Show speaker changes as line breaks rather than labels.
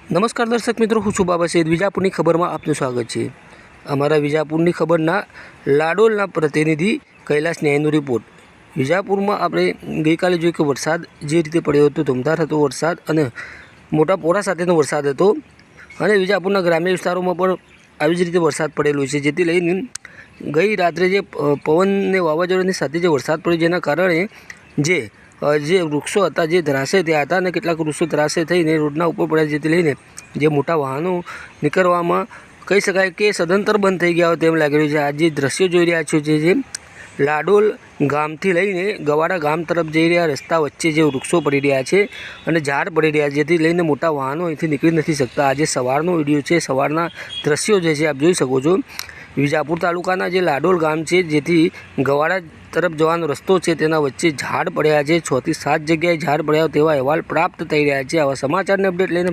નમસ્કાર દર્શક મિત્રો, હું છું બાબા સૈયદ. વિજાપુરની ખબરમાં આપનું સ્વાગત છે. અમારા વિજાપુરની ખબરના લાડોલના પ્રતિનિધિ કૈલાસ ન્યાયનો રિપોર્ટ. વિજાપુરમાં આપણે ગઈકાલે જોયું કે વરસાદ જે રીતે પડ્યો હતો, ધૂમધાર હતો વરસાદ અને મોટા પોરા સાથેનો વરસાદ હતો અને વિજાપુરના ગ્રામ્ય વિસ્તારોમાં પણ આવી જ રીતે વરસાદ પડેલો છે, જેથી લઈને ગઈ રાત્રે જે પવન અને વાવાઝોડાની સાથે જે વરસાદ પડ્યો જેના કારણે જે વૃક્ષો હતા જે ધરાશય થયા હતા અને કેટલાક વૃક્ષો ધરાશય થઈને રોડના ઉપર પડ્યા, જેથી લઈને જે મોટા વાહનો નીકળવામાં કહી શકાય કે સદંતર બંધ થઈ ગયા હોય તેમ લાગી રહ્યું છે. આ જે દ્રશ્યો જોઈ રહ્યા છો જે લાડોલ ગામથી લઈને ગવાડા ગામ તરફ જઈ રહ્યા રસ્તા વચ્ચે જે વૃક્ષો પડી રહ્યા છે અને ઝાડ પડી રહ્યા છે, જેથી લઈને મોટા વાહનો અહીંથી નીકળી નથી શકતા. આજે સવારનો વિડીયો છે, સવારના દ્રશ્યો જે છે આપ જોઈ શકો છો. વિજાપુર તાલુકાના જે લાડોલ ગામ છે, જેથી ગવાડા તરફ જવાનો રસ્તો છે તેના વચ્ચે ઝાડ પડ્યા છે. 6 થી 7 જગ્યાએ ઝાડ પડ્યા તેવા અહેવાલ પ્રાપ્ત થઈ રહ્યા છે. આવા સમાચારની અપડેટ લઈને